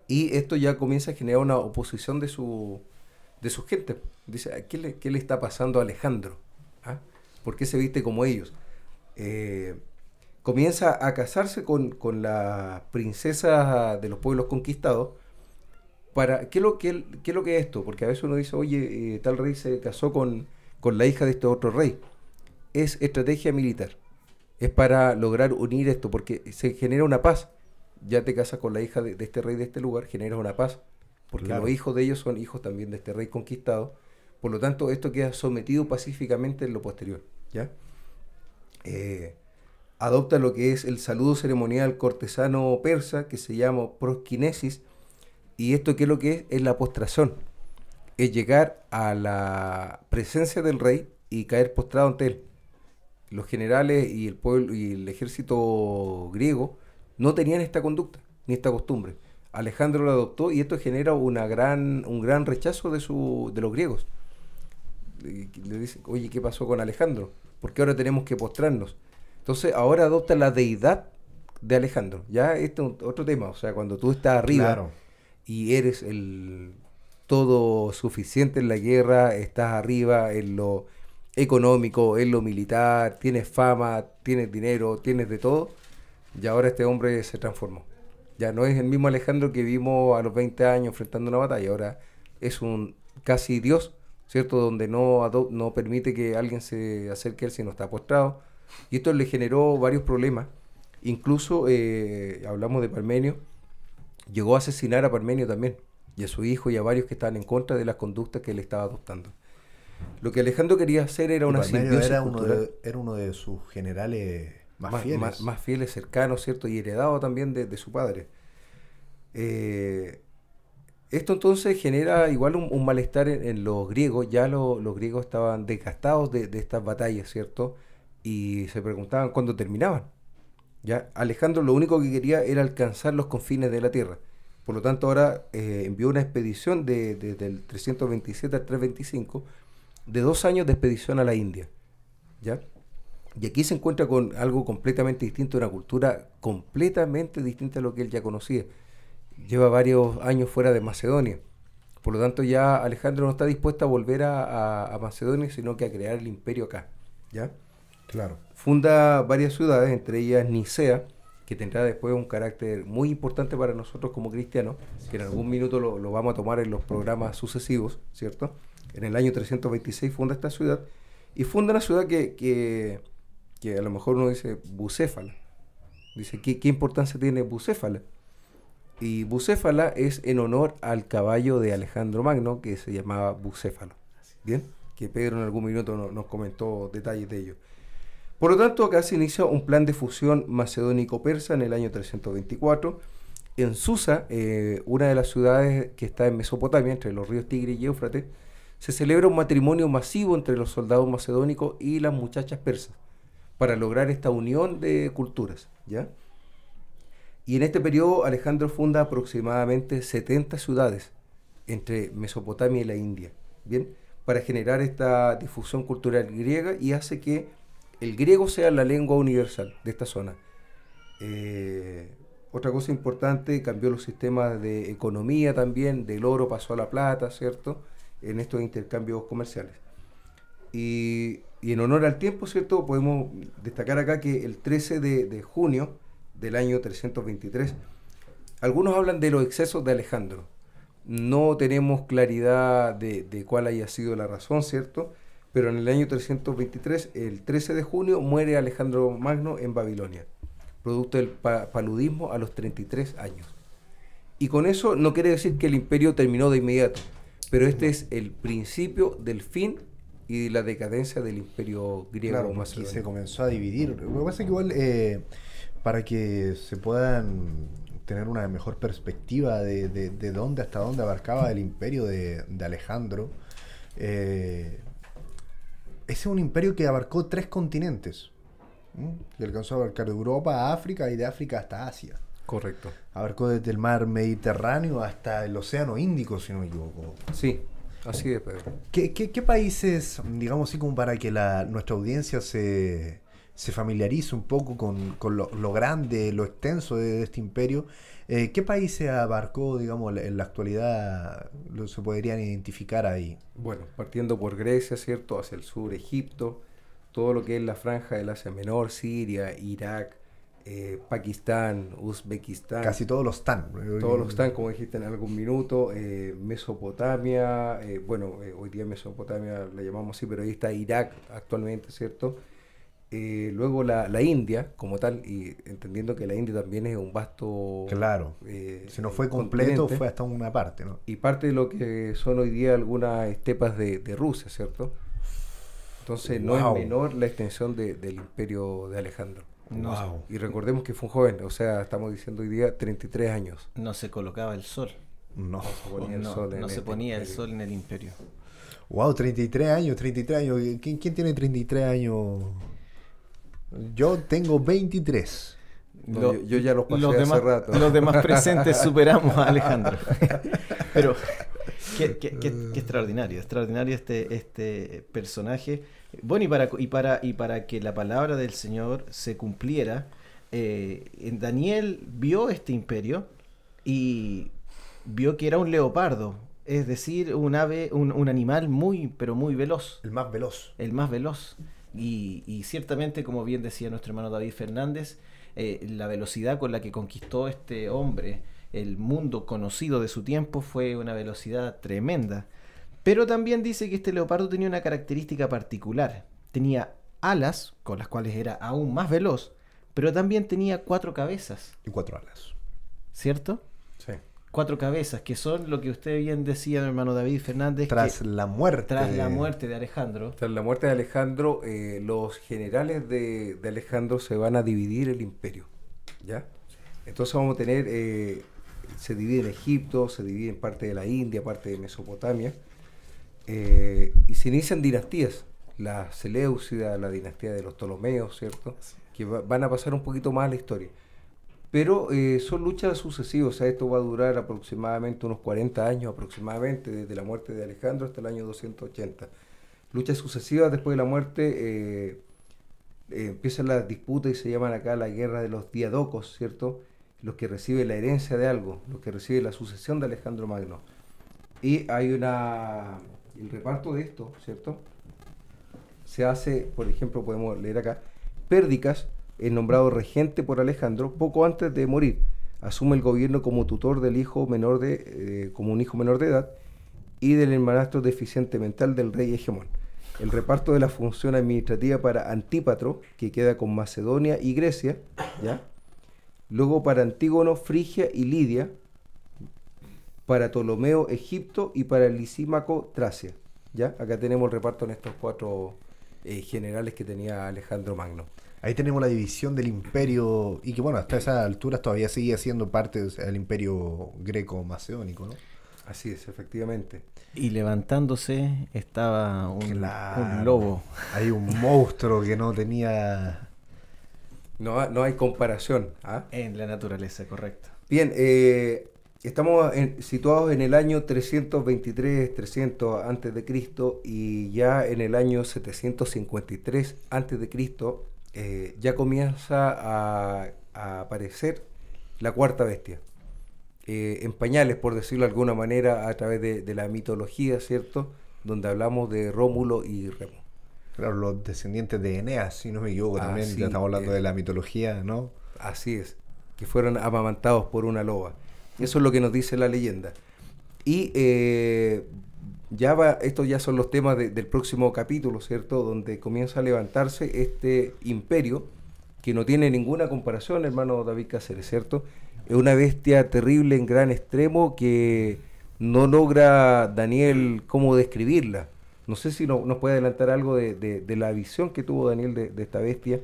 y esto ya comienza a generar una oposición de su gente. Dice, ¿qué le está pasando a Alejandro? ¿Ah? ¿Por qué se viste como ellos? Comienza a casarse con las princesas de los pueblos conquistados. ¿Qué es lo que es esto? Porque a veces uno dice, oye, tal rey se casó con la hija de este otro rey. Es estrategia militar. Es para lograr unir esto, porque se genera una paz. Ya te casas con la hija de este rey de este lugar, generas una paz. Porque claro, los hijos de ellos son hijos también de este rey conquistado. Por lo tanto, esto queda sometido pacíficamente en lo posterior, ¿ya? Adopta lo que es el saludo ceremonial cortesano persa, que se llama proskinesis. Y esto, ¿qué es lo que es? Es la postración. Es llegar a la presencia del rey y caer postrado ante él. Los generales y el pueblo y el ejército griego no tenían esta conducta, ni esta costumbre. Alejandro lo adoptó, y esto genera un gran rechazo de los griegos. Le dicen, oye, ¿qué pasó con Alejandro? ¿Por qué ahora tenemos que postrarnos? Entonces ahora adopta la deidad de Alejandro. Ya este es otro tema. O sea, cuando tú estás arriba, claro, y eres el todo suficiente en la guerra, estás arriba en lo económico, en lo militar, tienes fama, tienes dinero, tienes de todo, y ahora este hombre se transformó. Ya no es el mismo Alejandro que vimos a los 20 años enfrentando una batalla. Ahora es un casi Dios, ¿cierto? Donde no permite que alguien se acerque a él si no está postrado. Y esto le generó varios problemas. Incluso, hablamos de Parmenio, llegó a asesinar a Parmenio también, y a su hijo y a varios que estaban en contra de las conductas que él estaba adoptando. Lo que Alejandro quería hacer era una simbiosis cultural. Era uno de sus generales más fieles. Más fieles, cercanos, ¿cierto? Y heredado también de su padre. Esto entonces genera igual un malestar en los griegos. Ya los griegos estaban desgastados de estas batallas, ¿cierto? Y se preguntaban cuándo terminaban. Ya Alejandro lo único que quería era alcanzar los confines de la tierra. Por lo tanto, ahora envió una expedición desde el 327 al 325, de 2 años de expedición a la India, ¿ya? Y aquí se encuentra con algo completamente distinto, una cultura completamente distinta a lo que él ya conocía. Lleva varios años fuera de Macedonia. Por lo tanto, ya Alejandro no está dispuesto a volver a Macedonia, sino que a crear el imperio acá, ¿ya? Claro. Funda varias ciudades, entre ellas Nicea, que tendrá después un carácter muy importante para nosotros como cristianos, que en algún minuto lo vamos a tomar en los programas sucesivos, ¿cierto? En el año 326 funda esta ciudad, y funda una ciudad que a lo mejor uno dice Bucéfala. Dice, ¿qué importancia tiene Bucéfala? Y Bucéfala es en honor al caballo de Alejandro Magno, que se llamaba Bucéfalo. ¿Bien? Que Pedro en algún minuto nos comentó detalles de ello. Por lo tanto, acá se inicia un plan de fusión macedónico-persa en el año 324. En Susa, una de las ciudades que está en Mesopotamia, entre los ríos Tigris y Éufrates, se celebra un matrimonio masivo entre los soldados macedónicos y las muchachas persas, para lograr esta unión de culturas, ¿ya? Y en este periodo Alejandro funda aproximadamente 70 ciudades entre Mesopotamia y la India, ¿bien? Para generar esta difusión cultural griega, y hace que el griego sea la lengua universal de esta zona. Otra cosa importante, cambió los sistemas de economía también, del oro pasó a la plata, ¿cierto? En estos intercambios comerciales. Y en honor al tiempo, ¿cierto? Podemos destacar acá que el 13 de junio del año 323, algunos hablan de los excesos de Alejandro. No tenemos claridad de cuál haya sido la razón, ¿cierto? Pero en el año 323, el 13 de junio, muere Alejandro Magno en Babilonia, producto del paludismo a los 33 años. Y con eso no quiere decir que el imperio terminó de inmediato, pero este es el principio del fin y la decadencia del imperio griego. Claro, macedonio. se comenzó a dividir. Lo que pasa es que igual, para que se puedan tener una mejor perspectiva de dónde hasta dónde abarcaba el imperio de Alejandro, ese es un imperio que abarcó 3 continentes, que alcanzó a abarcar de Europa a África y de África hasta Asia. Correcto. Abarcó desde el mar Mediterráneo hasta el océano Índico, si no me equivoco. Sí, así es, Pedro. ¿Qué países, digamos así, como para que nuestra audiencia se familiarice un poco con lo grande, lo extenso de este imperio? ¿Qué países abarcó, digamos, en la actualidad, se podrían identificar ahí? Bueno, partiendo por Grecia, ¿cierto? Hacia el sur, Egipto, todo lo que es la franja del Asia Menor, Siria, Irak, Pakistán, Uzbekistán. Casi todos los están. Todos los están, como dijiste en algún minuto. Mesopotamia, hoy día Mesopotamia la llamamos así, pero ahí está Irak actualmente, ¿cierto? Luego la India como tal, y entendiendo que la India también es un vasto... Claro, si no fue completo, fue hasta una parte, ¿no? Y parte de lo que son hoy día algunas estepas de Rusia, ¿cierto? Entonces no es menor la extensión del imperio de Alejandro. Wow. Y recordemos que fue un joven, o sea, estamos diciendo hoy día 33 años. No se colocaba el sol. No Se ponía el sol en el imperio. Wow, 33 años. ¿Quién tiene 33 años? Yo tengo 23. No, yo ya los pasé hace rato. Los demás presentes superamos a Alejandro. Pero qué extraordinario este personaje. Bueno, y para que la palabra del Señor se cumpliera, Daniel vio este imperio y vio que era un leopardo, es decir, un ave, un animal pero muy veloz. El más veloz. El más veloz. Y ciertamente, como bien decía nuestro hermano David Fernández, la velocidad con la que conquistó este hombre el mundo conocido de su tiempo fue una velocidad tremenda. Pero también dice que este leopardo tenía una característica particular. Tenía alas, con las cuales era aún más veloz, pero también tenía 4 cabezas. Y 4 alas. ¿Cierto? Sí. 4 cabezas, que son lo que usted bien decía, mi hermano David Fernández. Tras la muerte de Alejandro. Tras la muerte de Alejandro, los generales de Alejandro se van a dividir el imperio, ¿ya? Entonces vamos a tener, se divide en Egipto, se divide en parte de la India, parte de Mesopotamia, y se inician dinastías, la Seleucida, la dinastía de los Ptolomeos, ¿cierto? Que van a pasar un poquito más a la historia. Pero son luchas sucesivas, o sea, esto va a durar aproximadamente unos 40 años, aproximadamente, desde la muerte de Alejandro hasta el año 280. Luchas sucesivas después de la muerte, empiezan las disputas y se llaman acá la guerra de los diadocos, ¿cierto? Los que reciben la herencia de algo, los que reciben la sucesión de Alejandro Magno. Y hay el reparto de esto, ¿cierto? Se hace, por ejemplo, podemos leer acá, Pérdicas es nombrado regente por Alejandro poco antes de morir. Asume el gobierno como tutor del hijo menor como un hijo menor de edad y del hermanastro deficiente mental del rey Hegemón. El reparto de la función administrativa para Antípatro, que queda con Macedonia y Grecia, ¿ya? Luego para Antígono, Frigia y Lidia, para Ptolomeo, Egipto, y para Lisímaco, Tracia, ¿ya? Acá tenemos el reparto en estos 4 generales que tenía Alejandro Magno. Ahí tenemos la división del imperio, y que bueno, hasta esas alturas todavía sigue siendo parte del imperio greco-macedónico, ¿no? Así es, efectivamente. Y levantándose estaba un lobo. Hay un monstruo que no tenía... No hay comparación. ¿Ah? En la naturaleza, correcto. Bien, estamos situados en el año 323-300 antes de Cristo, y ya en el año 753 antes de Cristo ya comienza a aparecer la cuarta bestia. En pañales, por decirlo de alguna manera, a través de la mitología, ¿cierto? Donde hablamos de Rómulo y Remo. Claro, los descendientes de Eneas, si no me equivoco, también Sí, ya estamos hablando de la mitología, ¿no? Así es, que fueron amamantados por una loba. Eso es lo que nos dice la leyenda. Y estos ya son los temas del próximo capítulo, ¿cierto? Donde comienza a levantarse este imperio que no tiene ninguna comparación, hermano David Cáceres, ¿cierto? Es una bestia terrible en gran extremo que no logra Daniel cómo describirla. No sé si nos puede adelantar algo de la visión que tuvo Daniel de esta bestia.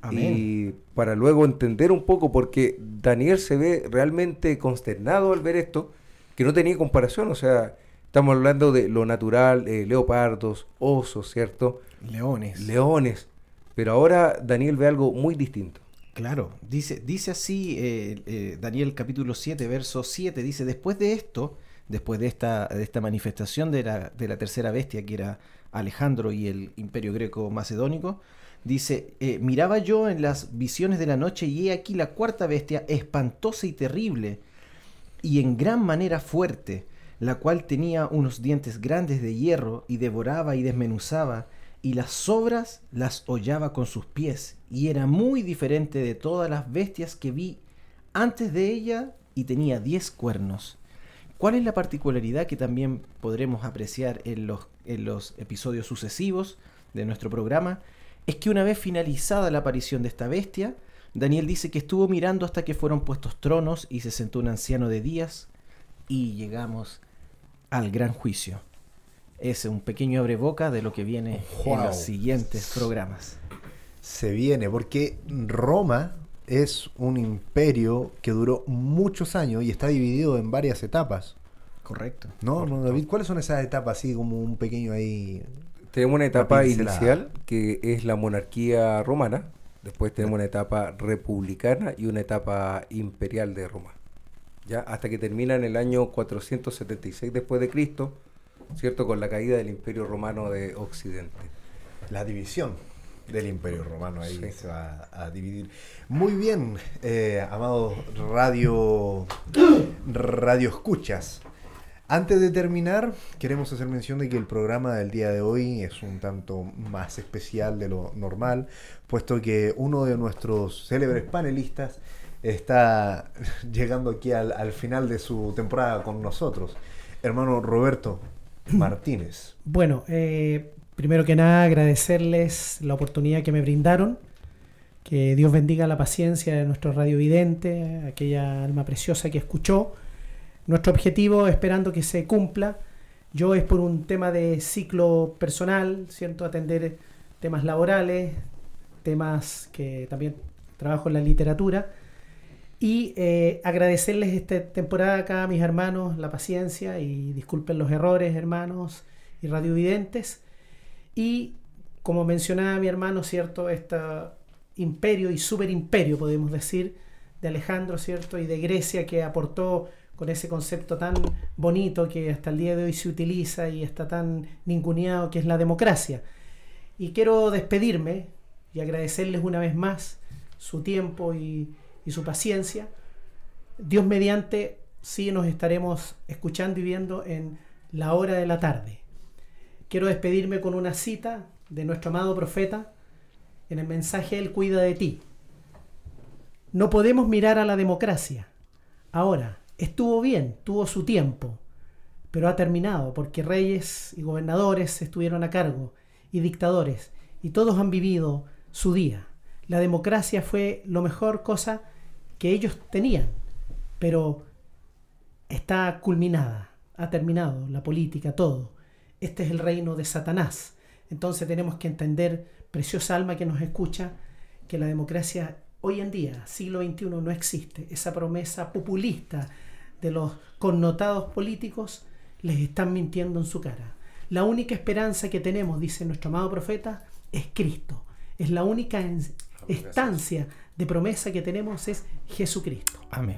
Amén. Y para luego entender un poco, porque Daniel se ve realmente consternado al ver esto, que no tenía comparación. O sea, estamos hablando de lo natural, leopardos, osos, ¿cierto? Leones. Pero ahora Daniel ve algo muy distinto. Claro, dice así Daniel capítulo 7, verso 7, dice: después de esto, después de esta manifestación de la tercera bestia, que era Alejandro y el imperio greco macedónico, dice, miraba yo en las visiones de la noche, y he aquí la cuarta bestia, espantosa y terrible, y en gran manera fuerte, la cual tenía unos dientes grandes de hierro, y devoraba y desmenuzaba, y las sobras las hollaba con sus pies, y era muy diferente de todas las bestias que vi antes de ella, y tenía 10 cuernos. ¿Cuál es la particularidad que también podremos apreciar en los episodios sucesivos de nuestro programa? Es que una vez finalizada la aparición de esta bestia, Daniel dice que estuvo mirando hasta que fueron puestos tronos y se sentó un anciano de días, y llegamos al gran juicio. Es un pequeño abreboca de lo que viene en los siguientes programas. Se viene, porque Roma es un imperio que duró muchos años y está dividido en varias etapas. Correcto. ¿No, David? ¿Cuáles son esas etapas? Así como un pequeño ahí... Tenemos una etapa inicial, que es la monarquía romana. Después tenemos una etapa republicana y una etapa imperial de Roma. ¿Ya? Hasta que termina en el año 476 después de Cristo, ¿cierto? Con la caída del Imperio Romano de Occidente. La división del Imperio Romano ahí se va a dividir. Muy bien, amados radio escuchas. Antes de terminar, queremos hacer mención de que el programa del día de hoy es un tanto más especial de lo normal, puesto que uno de nuestros célebres panelistas está llegando aquí al final de su temporada con nosotros. Hermano Roberto Martínez. Bueno, primero que nada agradecerles la oportunidad que me brindaron. Que Dios bendiga la paciencia de nuestro radiovidente, aquella alma preciosa que escuchó. Nuestro objetivo, esperando que se cumpla, yo es por un tema de ciclo personal, ¿cierto? Atender temas laborales, temas que también trabajo en la literatura, y agradecerles esta temporada acá a mis hermanos la paciencia, y disculpen los errores, hermanos y radiovidentes. Y como mencionaba mi hermano, ¿cierto? Este imperio y superimperio, podemos decir, de Alejandro, ¿cierto? Y de Grecia, que aportó con ese concepto tan bonito que hasta el día de hoy se utiliza y está tan ninguneado, que es la democracia. Y quiero despedirme y agradecerles una vez más su tiempo y su paciencia. Dios mediante, sí nos estaremos escuchando y viendo en la hora de la tarde. Quiero despedirme con una cita de nuestro amado profeta, En el mensaje Él cuida de ti. No podemos mirar a la democracia. Ahora, estuvo bien, tuvo su tiempo, pero ha terminado porque reyes y gobernadores estuvieron a cargo y dictadores, y todos han vivido su día. La democracia fue lo mejor cosa que ellos tenían, pero está culminada, ha terminado la política, todo. Este es el reino de Satanás. Entonces tenemos que entender, preciosa alma que nos escucha, que la democracia hoy en día, siglo XXI, no existe. Esa promesa populista de los connotados políticos les están mintiendo en su cara. La única esperanza que tenemos, dice nuestro amado profeta, es Cristo. Es la única estancia de promesa que tenemos, es Jesucristo. Amén.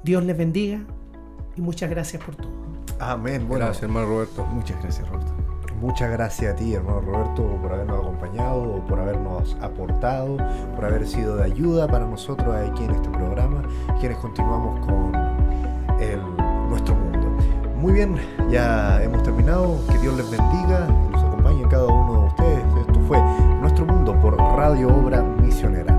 Dios les bendiga y muchas gracias por todo. Amén. Bueno, Gracias, hermano Roberto. Muchas gracias, Roberto. muchas gracias a ti, hermano Roberto, por habernos acompañado, por habernos aportado, por haber sido de ayuda para nosotros aquí en este programa, quienes continuamos con nuestro mundo. Muy bien, ya hemos terminado. Que Dios les bendiga y los acompañe en cada uno de ustedes. Esto fue Nuestro Mundo por Radio Obra Misionera.